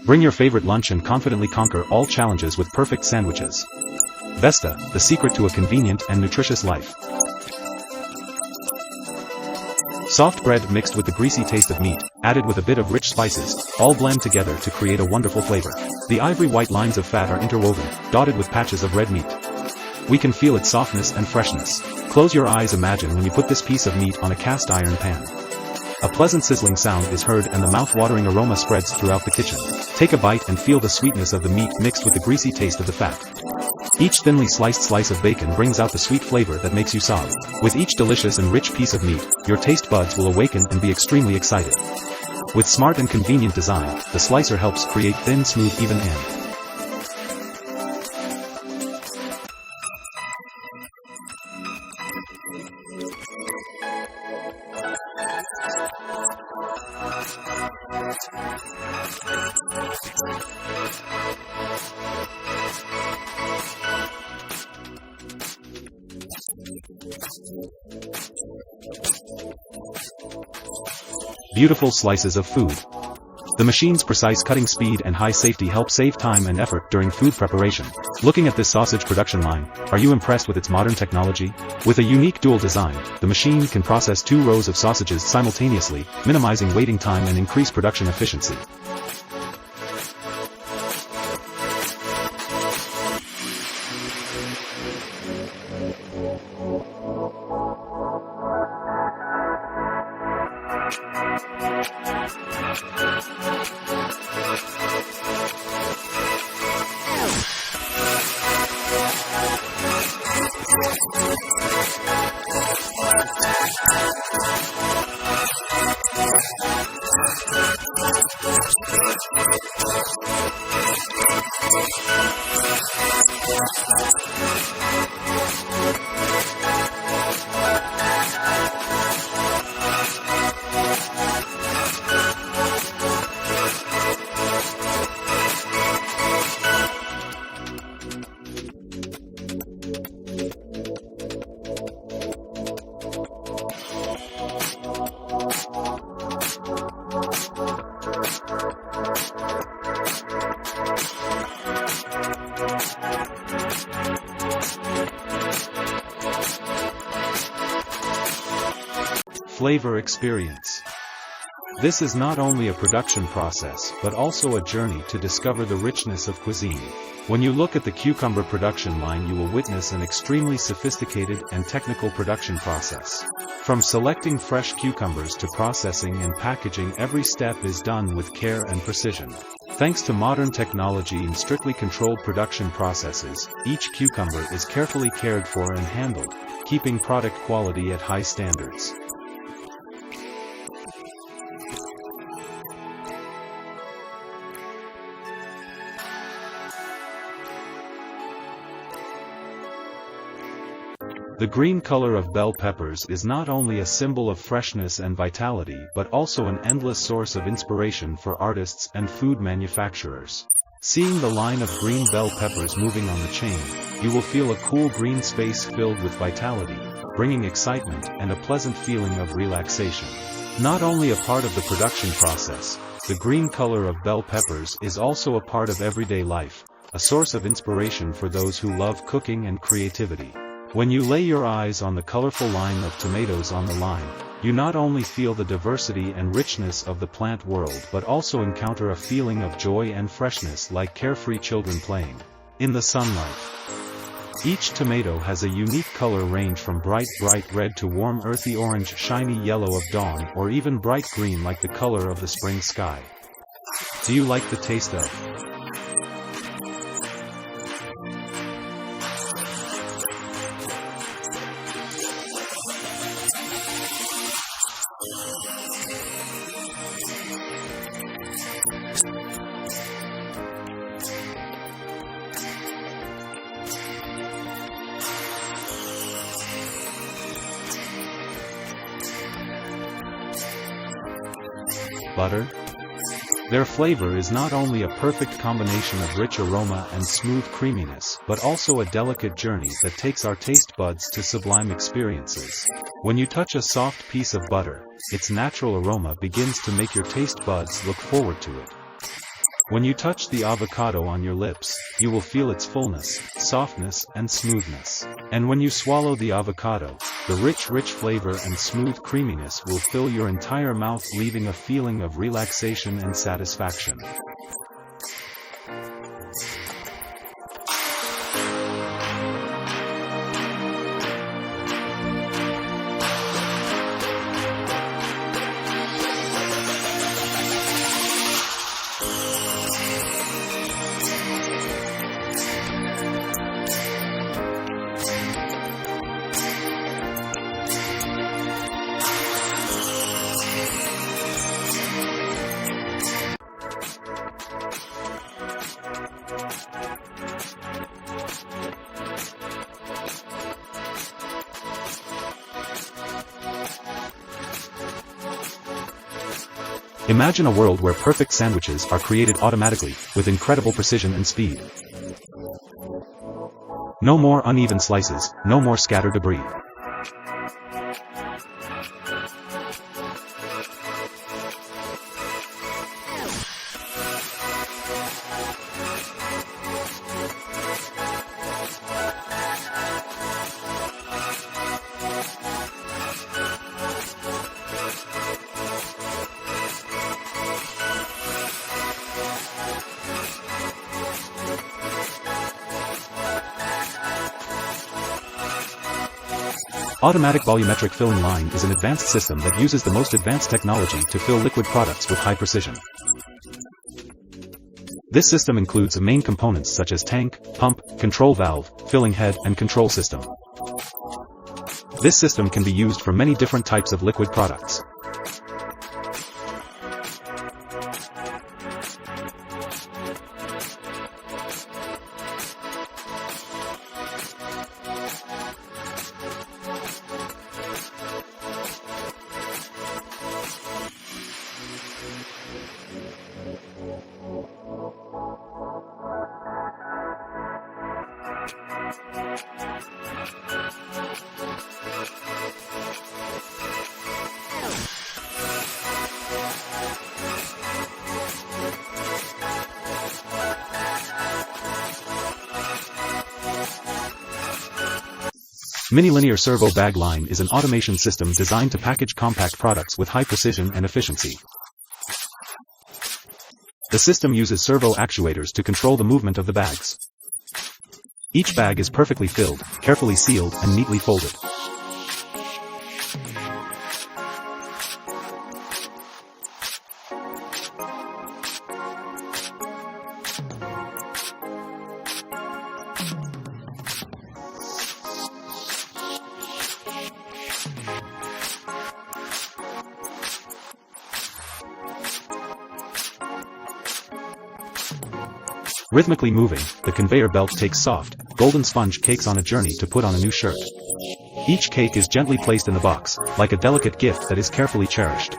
Bring your favorite lunch and confidently conquer all challenges with perfect sandwiches. Vesta, the secret to a convenient and nutritious life. Soft bread mixed with the greasy taste of meat, added with a bit of rich spices, all blend together to create a wonderful flavor. The ivory white lines of fat are interwoven, dotted with patches of red meat. We can feel its softness and freshness. Close your eyes, imagine when you put this piece of meat on a cast iron pan. A pleasant sizzling sound is heard and the mouth-watering aroma spreads throughout the kitchen. Take a bite and feel the sweetness of the meat mixed with the greasy taste of the fat. Each thinly sliced slice of bacon brings out the sweet flavor that makes you sob. With each delicious and rich piece of meat, your taste buds will awaken and be extremely excited. With smart and convenient design, the slicer helps create thin, smooth, even end. Beautiful slices of food. The machine's precise cutting speed and high safety help save time and effort during food preparation. Looking at this sausage production line, are you impressed with its modern technology? With a unique dual design, the machine can process 2 rows of sausages simultaneously, minimizing waiting time and increase production efficiency. Flavor experience. This is not only a production process but also a journey to discover the richness of cuisine. When you look at the cucumber production line, you will witness an extremely sophisticated and technical production process. From selecting fresh cucumbers to processing and packaging, every step is done with care and precision. Thanks to modern technology and strictly controlled production processes, each cucumber is carefully cared for and handled, keeping product quality at high standards. The green color of bell peppers is not only a symbol of freshness and vitality but also an endless source of inspiration for artists and food manufacturers. Seeing the line of green bell peppers moving on the chain, you will feel a cool green space filled with vitality, bringing excitement and a pleasant feeling of relaxation. Not only a part of the production process, the green color of bell peppers is also a part of everyday life, a source of inspiration for those who love cooking and creativity. When you lay your eyes on the colorful line of tomatoes on the line, you not only feel the diversity and richness of the plant world but also encounter a feeling of joy and freshness like carefree children playing in the sunlight. Each tomato has a unique color range from bright red to warm earthy orange, shiny yellow of dawn, or even bright green like the color of the spring sky. Do you like the taste of butter? Their flavor is not only a perfect combination of rich aroma and smooth creaminess, but also a delicate journey that takes our taste buds to sublime experiences. When you touch a soft piece of butter, its natural aroma begins to make your taste buds look forward to it. When you touch the avocado on your lips, you will feel its fullness, softness, and smoothness. And when you swallow the avocado, the rich flavor and smooth creaminess will fill your entire mouth, leaving a feeling of relaxation and satisfaction. Imagine a world where perfect sandwiches are created automatically, with incredible precision and speed. No more uneven slices, no more scattered debris. Automatic volumetric filling line is an advanced system that uses the most advanced technology to fill liquid products with high precision. This system includes main components such as tank, pump, control valve, filling head, and control system. This system can be used for many different types of liquid products. Mini linear servo bag line is an automation system designed to package compact products with high precision and efficiency. The system uses servo actuators to control the movement of the bags. Each bag is perfectly filled, carefully sealed, and neatly folded. Rhythmically moving, the conveyor belt takes soft, golden sponge cakes on a journey to put on a new shirt. Each cake is gently placed in the box, like a delicate gift that is carefully cherished.